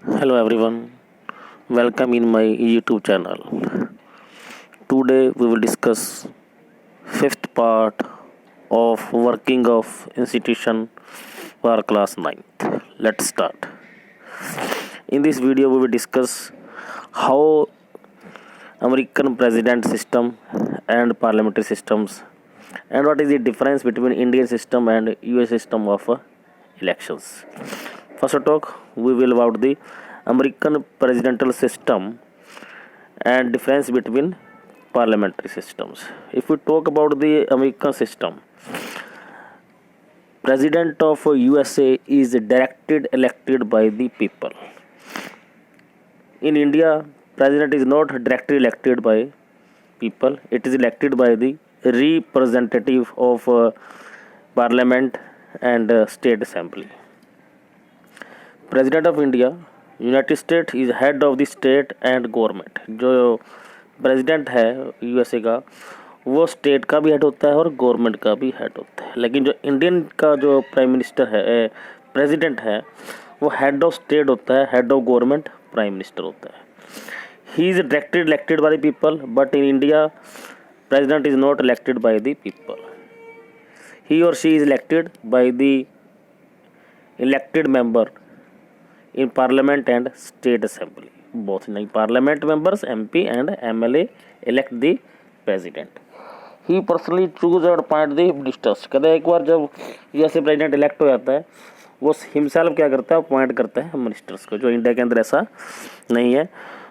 Hello everyone, welcome in my YouTube channel. Today we will discuss fifth part of working of institution for class 9th. Let's start. In this video we will discuss how American president system and parliamentary systems and what is the difference between Indian system and US system of elections. First talk we will about the American presidential system and difference between parliamentary systems. If we talk about the American system, president of USA is directed elected by the people. In India, president is not directly elected by people. It is elected by the representative of parliament and state assembly. President of India United state is head of the state and government. जो president है USA का वो state का भी head होता है और government का भी हेड होता है. लेकिन जो इंडियन का जो प्राइम मिनिस्टर है प्रेसिडेंट है वो हेड ऑफ स्टेट होता है, head of government prime minister होता है. He is directly elected by the people, but in India president is not elected by the people. He or she is elected by the elected member in parliament and state assembly. Both in parliament members MP and MLA elect the president. He personally choose and appoint the ministers. कहते हैं एक बार जब जैसे president elect हो जाता है वो himself क्या करता है, अपॉइंट करता है मिनिस्टर्स को. जो इंडिया के अंदर ऐसा नहीं है.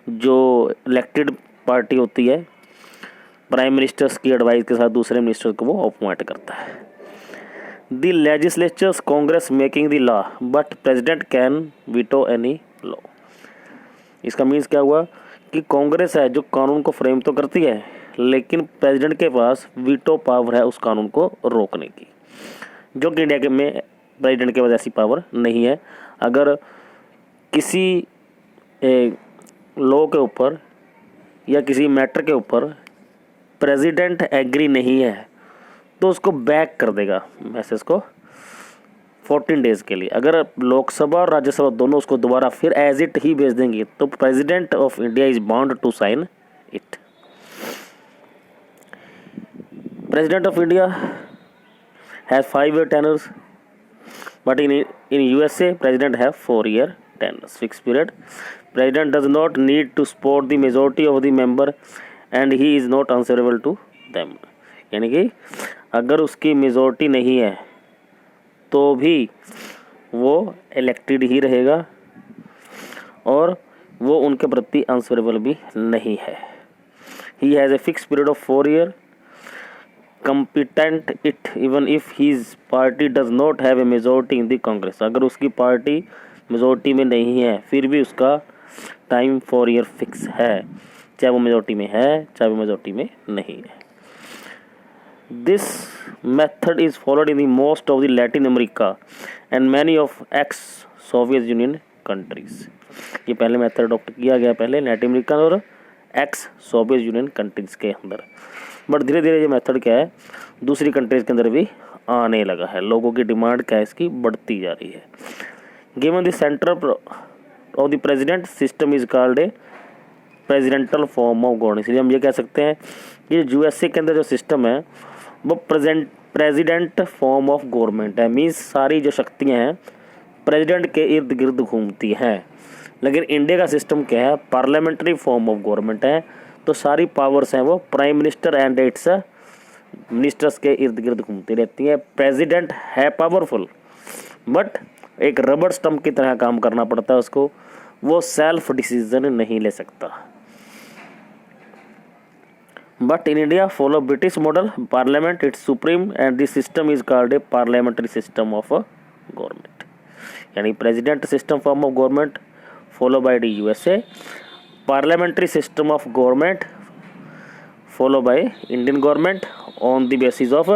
जो इलेक्टेड पार्टी होती है प्राइम मिनिस्टर्स की एडवाइस के साथ दूसरे मिनिस्टर को वो अपॉइंट करता है. The legislature's Congress making the law, but President can veto any law. इसका मीन्स क्या हुआ कि कांग्रेस है जो कानून को फ्रेम तो करती है लेकिन प्रेसिडेंट के पास वीटो पावर है उस कानून को रोकने की, जो कि इंडिया के में प्रेसिडेंट के पास ऐसी पावर नहीं है. अगर किसी लॉ के ऊपर या किसी मैटर के ऊपर प्रेसिडेंट एग्री नहीं है तो उसको बैक कर देगा मैसेज को 14 डेज़ के लिए. अगर लोकसभा और राज्यसभा दोनों उसको दोबारा फिर एज इट ही भेज देंगे तो president of India is bound to sign it. President of India has 5-year tenures, but in USA president have 4-year tenures, fix period. President does not need to support the majority of the member and he is not answerable to them. यानी कि अगर उसकी majority नहीं है तो भी वो elected ही रहेगा और वो उनके प्रति आंसरेबल भी नहीं है. He has a fix period of 4 year, competent it even if his party does not have a majority in the Congress. अगर उसकी पार्टी मेजॉरिटी में नहीं है फिर भी उसका टाइम 4 year फिक्स है, चाहे वो मेजॉरिटी में है चाहे वो मेजॉरिटी में नहीं है. This method is followed in the most of the Latin America and many of ex-Soviet Union countries. ये पहले मेथड अडॉप्ट किया गया पहले लैटिन अमेरिकन और एक्स सोवियत यूनियन कंट्रीज़ के अंदर, बट धीरे धीरे ये मेथड क्या है दूसरी कंट्रीज़ के अंदर भी आने लगा है. लोगों की डिमांड क्या है इसकी बढ़ती जा रही है. Given the centre of the president system is called a presidential form of governance. इसलिए हम ये कह सकते हैं कि यूएसए के अंदर जो सिस्टम है वो प्रेसिडेंट फॉर्म ऑफ गवर्नमेंट है. मीन्स सारी जो शक्तियां हैं प्रेसिडेंट के इर्द गिर्द घूमती हैं. लेकिन इंडिया का सिस्टम क्या है, पार्लियामेंट्री फॉर्म ऑफ गवर्नमेंट है. तो सारी पावर्स हैं वो prime minister and it's ministers के इर्द गिर्द घूमती रहती हैं. प्रेसिडेंट है पावरफुल बट एक रबड़ स्टम्प की तरह काम करना पड़ता है उसको. वो सेल्फ डिसीजन नहीं ले सकता. But in India follow British model, parliament it's supreme and this system is called a parliamentary system of government. यानी president system form of government followed by the USA, parliamentary system of government followed by Indian government on the basis of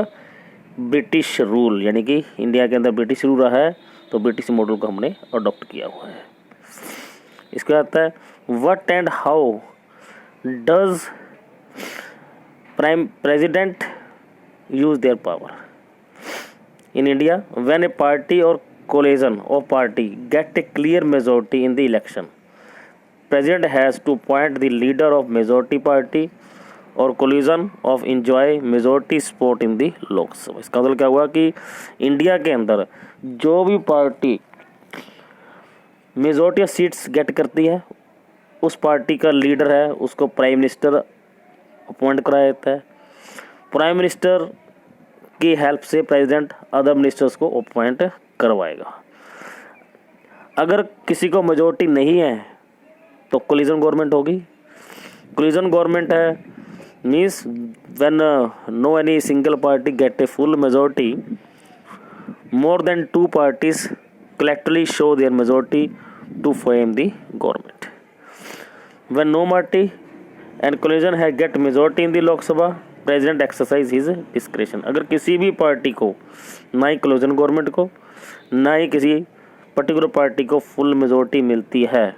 British rule. यानी कि India के अंदर British rule रहा है तो British model को हमने अडॉप्ट किया हुआ है. इसके बाद आता है what and how does president use their power. In India, when a party or coalition of party get a clear majority in the election, President has to appoint the leader of majority party or coalition of enjoy majority support in the Lok Sabha. इसका मतलब क्या हुआ कि India के अंदर जो भी party majority of seats get करती है उस पार्टी का लीडर है उसको प्राइम मिनिस्टर अपॉइंट कराया जाता है। प्राइम मिनिस्टर की हेल्प से प्रेसिडेंट अदर मिनिस्टर्स को अपॉइंट करवाएगा। अगर किसी को मेजोरिटी नहीं है तो कोलिजन गवर्नमेंट होगी। कोलिजन गवर्नमेंट है means when no any single party get a full majority, more than two parties collectively show their majority to form the government. When no party and coalition has get majority in the Lok Sabha, president exercise his discretion. अगर किसी भी party को, ना ही collision government को ना ही किसी particular party को full majority मिलती है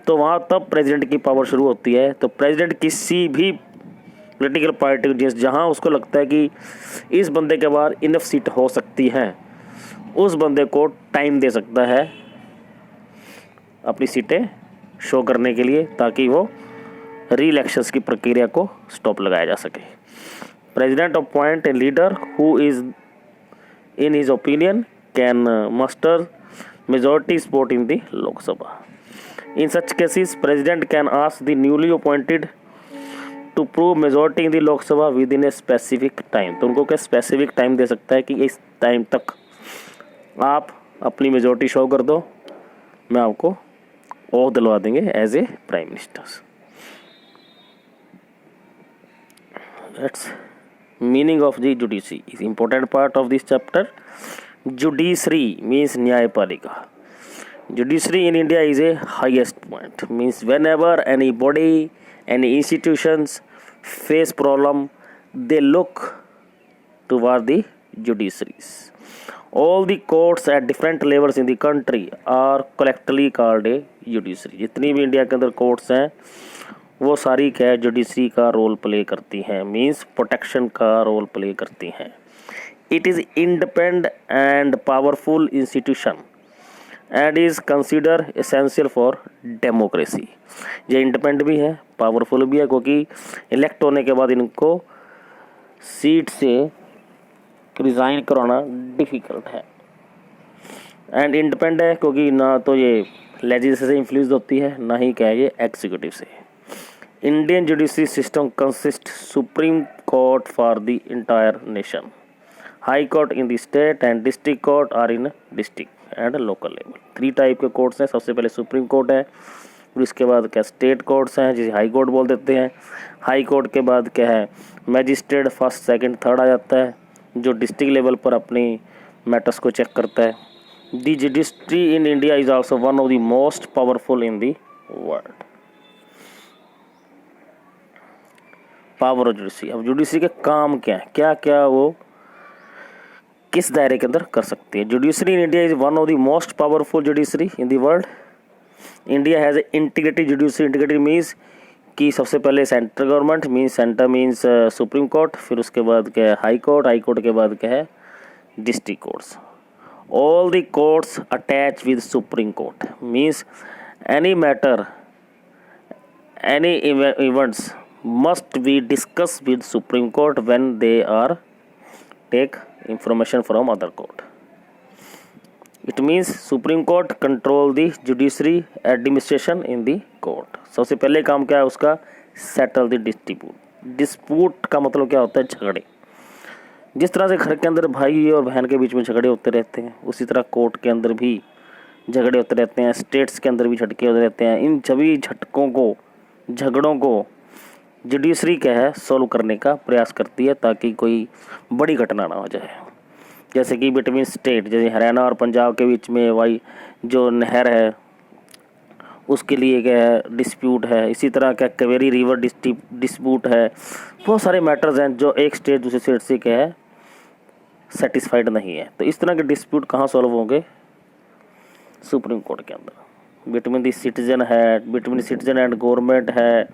तो वहाँ तब प्रेसिडेंट की पावर शुरू होती है। तो प्रेसिडेंट किसी भी पॉलिटिकल पार्टी जिस जहाँ उसको लगता है कि इस बंदे के बाद इनफ सीट हो सकती है उस बंदे को टाइम दे सकता है अपनी सीटें शो करने के लिए ताकि वो री इलेक्शंस की प्रक्रिया को स्टॉप लगाया जा सके। President appoint a leader who is in his opinion can muster majority support in the Lok Sabha. In such cases president can ask the newly appointed to prove majority in the Lok Sabha within a specific time. तो उनको क्या specific time दे सकता है कि इस time तक आप अपनी मेजोरिटी शो कर दो, मैं आपको ओह दिलवा देंगे as a prime minister. That's meaning of the judiciary is important part of this chapter. Judiciary means न्यायपालिका। Judiciary in India is a highest point means when any body any institutions face problem they look toward the judiciaries. All the courts at different levels in the country are collectively called a judiciary. जितनी भी India के अंदर courts हैं वो सारी क्या है judiciary का रोल प्ले करती हैं मीन्स प्रोटेक्शन का रोल प्ले करती हैं। It is independent and powerful institution and is consider essential for democracy. ये इंडिपेंडेंट भी है पावरफुल भी है क्योंकि इलेक्ट होने के बाद इनको सीट से रिज़ाइन कराना डिफ़िकल्ट है। एंड इंडिपेंडेंट है क्योंकि ना तो ये लेजिस्लेचर से इन्फ्लुएंस होती है ना ही क्या है ये एग्जीक्यूटिव से। Indian judiciary system consist supreme court for the entire nation, high court in the state and district court are in district and local level. 3 type के कोर्ट्स हैं। सबसे पहले सुप्रीम कोर्ट है, फिर इसके बाद क्या स्टेट कोर्ट्स हैं जिसे हाई कोर्ट बोल देते हैं। हाई कोर्ट के बाद क्या है मैजिस्ट्रेट फर्स्ट सेकंड थर्ड आ जाता है जो डिस्ट्रिक्ट लेवल पर अपनी मैटर्स को चेक करता है। The judiciary in India is also one of the most powerful in the world. Power of judiciary. अब जुडिशरी के काम क्या है, क्या क्या वो किस दायरे के अंदर कर सकती है। Judiciary in India is one of the most powerful judiciary in the world. India has a integrated judiciary. Integrated means कि सबसे पहले central government means centre means supreme court, फिर उसके बाद क्या है हाई कोर्ट, हाई कोर्ट के बाद क्या है district courts. All the courts attach with supreme court means any matter any events must be discuss with supreme court when they are take information from other court. It means supreme court control the judiciary administration in the court. सबसे पहले काम क्या है उसका settle the dispute. Dispute का मतलब क्या होता है झगड़े। जिस तरह से घर के अंदर भाई और बहन के बीच में झगड़े होते रहते हैं उसी तरह कोर्ट के अंदर भी झगड़े होते रहते हैं, स्टेट्स के अंदर भी झटके होते रहते हैं। इन सभी झटकों को झगड़ों को जुडिशरी क्या है सॉल्व करने का प्रयास करती है ताकि कोई बड़ी घटना ना हो जाए। जैसे कि बिटवीन स्टेट जैसे हरियाणा और पंजाब के बीच में वाई जो नहर है उसके लिए क्या है डिस्प्यूट है। इसी तरह क्या कावेरी रिवर डिस्प्यूट है। बहुत सारे मैटर्स हैं जो एक स्टेट दूसरे स्टेट से क्या है सेटिस्फाइड नहीं है। तो इस तरह के डिस्प्यूट कहाँ सॉल्व होंगे सुप्रीम कोर्ट के अंदर। बिटवीन द सिटीजन है, बिटवीन सिटीजन एंड गवर्नमेंट है,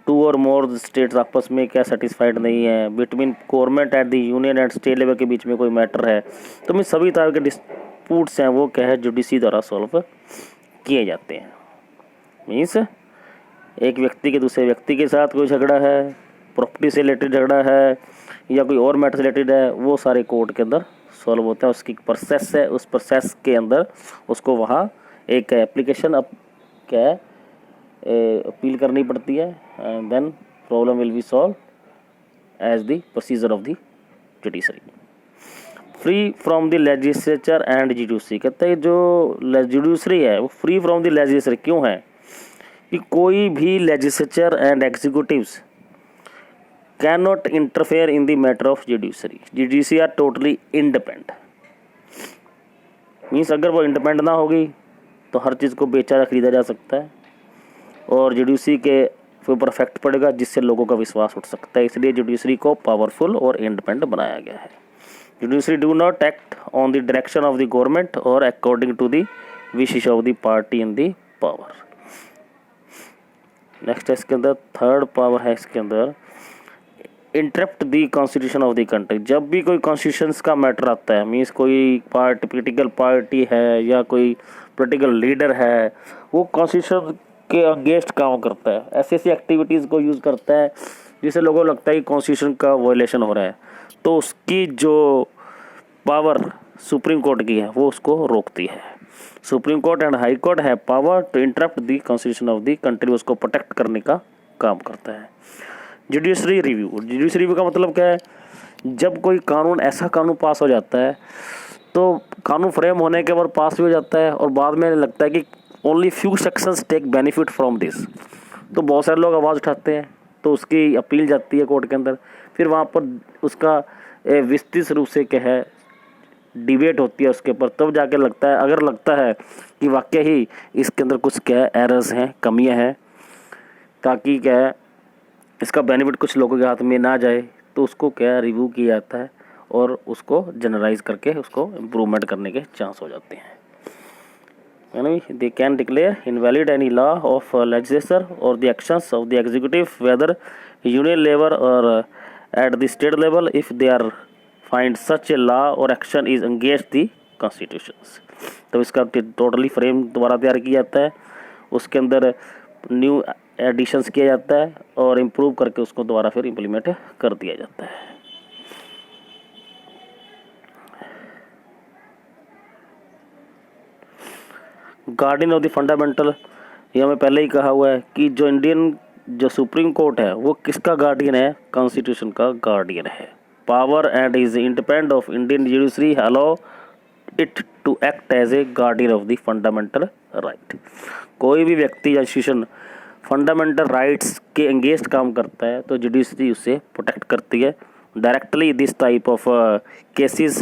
2 और मोर स्टेट्स आपस में क्या सेटिस्फाइड नहीं है, between government at the union and state level के बीच में कोई मैटर है। तो मैं सभी तरह के डिस्प्यूट्स हैं वो क्या है जुडिशरी द्वारा सॉल्व किए जाते हैं। मीन्स एक व्यक्ति के दूसरे व्यक्ति के साथ कोई झगड़ा है, प्रॉपर्टी से रिलेटेड झगड़ा है या कोई और मैटर से रिलेटेड है, वो सारे कोर्ट के अंदर सॉल्व होता है। उसकी प्रोसेस है, उस प्रोसेस के अंदर उसको वहाँ एक एप्लीकेशन अब क्या है अपील करनी पड़ती है and then problem will be solve as the procedure of the judiciary. Free from the legislature and judiciary, कहते हैं जो जुडिशरी है वो फ्री फ्रॉम द लेजिस्लेचर क्यों है कि कोई भी legislature and executives can not interfere in the matter of judiciary. Judiciary are totally independent. Means अगर वो इंडिपेंडेंट ना होगी तो हर चीज़ को बेचा या खरीदा जा सकता है और जुडिशरी के ऊपर इफेक्ट पड़ेगा जिससे लोगों का विश्वास उठ सकता है। इसलिए जुडिशरी को पावरफुल और इंडिपेंडेंट बनाया गया है। Judiciary do not act on the direction of the government और according to the wishes of the party in the power. Next है इसके अंदर थर्ड पावर है इसके अंदर interpret the constitution of the country. जब भी कोई कॉन्स्टिट्यूशन का मैटर आता है, मीन्स कोई पोलिटिकल पार्टी है या कोई पोलिटिकल लीडर है, वो कॉन्स्टिट्यूशन के अगेंस्ट काम करता है, ऐसी ऐसी एक्टिविटीज़ को यूज़ करता है जिससे लोगों को लगता है कि कॉन्स्टिट्यूशन का वायलेशन हो रहा है, तो उसकी जो पावर सुप्रीम कोर्ट की है वो उसको रोकती है। Supreme court and high court है power to interpret the constitution of the country, उसको प्रोटेक्ट करने का काम करता है। जुडिशरी रिव्यू, जुडिशरी रिव्यू का मतलब क्या है, जब कोई कानून ऐसा कानून पास हो जाता है तो कानून फ्रेम होने के बाद पास भी हो जाता है और बाद में लगता है कि only few sections take benefit from this, तो बहुत सारे लोग आवाज़ उठाते हैं तो उसकी अपील जाती है कोर्ट के अंदर, फिर वहाँ पर उसका विस्तृत रूप से क्या है डिबेट होती है उसके ऊपर, तब जाके लगता है, अगर लगता है कि वाकई ही इसके अंदर कुछ क्या है एरर्स हैं, कमियां हैं, ताकि क्या है इसका बेनिफिट कुछ लोगों के हाथ में ना जाए, तो उसको क्या रिव्यू किया जाता है और उसको जनरलाइज करके उसको इम्प्रूवमेंट करने के चांस हो जाते हैं। They can declare invalid any law of legislature or the actions of the executive, whether union level or at the state level, if they are find such a law or action is against the constitutions। तो इसका totally frame दोबारा तैयार किया जाता है, उसके अंदर new editions किया जाता है और इम्प्रूव करके उसको दोबारा फिर इम्प्लीमेंट कर दिया जाता है। गार्डियन ऑफ द फंडामेंटल, ये हमें पहले ही कहा हुआ है कि जो सुप्रीम कोर्ट है वो किसका गार्डियन है, कॉन्स्टिट्यूशन का गार्डियन है। Power and is independent of Indian judiciary allow it to act as a guardian of the fundamental right. कोई भी व्यक्ति या इंस्टीट्यूशन फंडामेंटल राइट्स के अगेंस्ट काम करता है तो जुडिशरी उससे प्रोटेक्ट करती है directly. This type of cases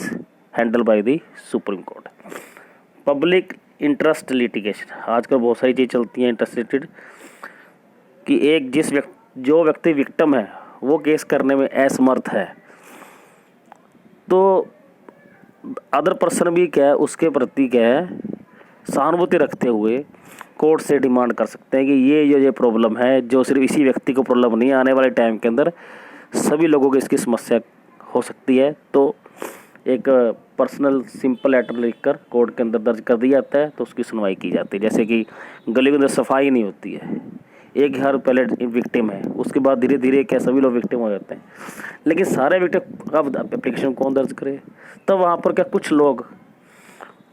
handle by the supreme court. Public interest litigation, आजकल बहुत सारी चीज़ चलती हैं इंटरेस्ट रिलेटेड, कि एक जो व्यक्ति विक्टिम है वो केस करने में असमर्थ है, तो अदर पर्सन भी क्या है उसके प्रति क्या है सहानुभूति रखते हुए कोर्ट से डिमांड कर सकते हैं कि ये प्रॉब्लम है, जो सिर्फ इसी व्यक्ति को प्रॉब्लम नहीं, आने वाले टाइम के अंदर सभी लोगों को इसकी समस्या हो सकती है, तो एक पर्सनल सिंपल लेटर लिखकर कोर्ट के अंदर दर्ज कर दिया जाता है तो उसकी सुनवाई की जाती है। जैसे कि गली के अंदर सफाई नहीं होती है, एक हर पहले विक्टिम है, उसके बाद धीरे धीरे क्या सभी लोग विक्टिम हो जाते हैं, लेकिन सारे विक्टिम अब एप्लीकेशन कौन दर्ज करे, तब वहाँ पर क्या कुछ लोग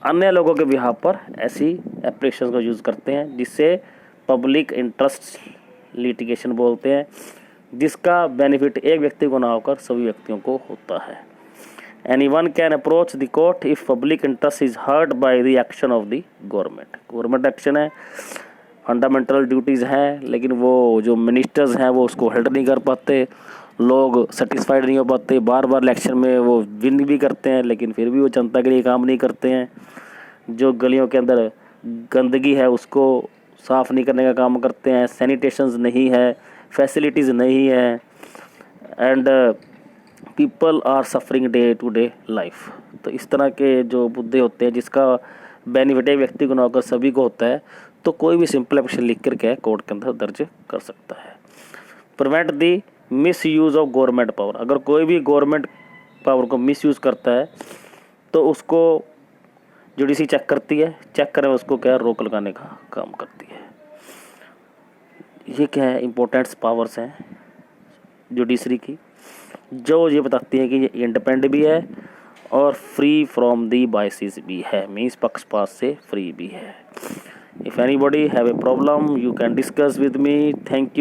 अन्य लोगों के बिहाफ पर ऐसी एप्लीकेशन को यूज़ करते हैं जिससे पब्लिक इंटरेस्ट लिटिगेशन बोलते हैं, जिसका बेनिफिट एक व्यक्ति को ना होकर सभी व्यक्तियों को होता है। Anyone can approach the court if public interest is hurt by the action of the government। Government action है, फंडामेंटल ड्यूटीज़ हैं, लेकिन वो जो मिनिस्टर्स हैं वो उसको हेल्ड नहीं कर पाते, लोग सेटिस्फाइड नहीं हो पाते, बार बार इलेक्शन में वो विन भी करते हैं लेकिन फिर भी वो जनता के लिए काम नहीं करते हैं। जो गलियों के अंदर गंदगी है उसको साफ़ नहीं करने का काम करते हैं, सैनिटेशंस नहीं है, फैसिलिटीज़ नहीं है, and people are suffering day to day life. तो इस तरह के जो मुद्दे होते हैं जिसका बेनिफिट एक व्यक्ति को ना होकर सभी को होता है, तो कोई भी सिंपल एप्लीकेशन लिख कर के कोर्ट के अंदर दर्ज कर सकता है। Prevent the miss use of government power, अगर कोई भी गवर्नमेंट पावर को मिस यूज़ करता है तो उसको जुडिशरी चेक करती है, चेक करें उसको क्या रोक लगाने का काम करती है। ये क्या है, इम्पोर्टेंट्स पावर्स हैं जुडिशरी की, जो ये बताती है कि ये इंडिपेंडेंट भी है और फ्री फ्रॉम दी बायसेस भी है, मीन्स पक्षपात से फ्री भी है। If anybody have a problem you can discuss with me. Thank you.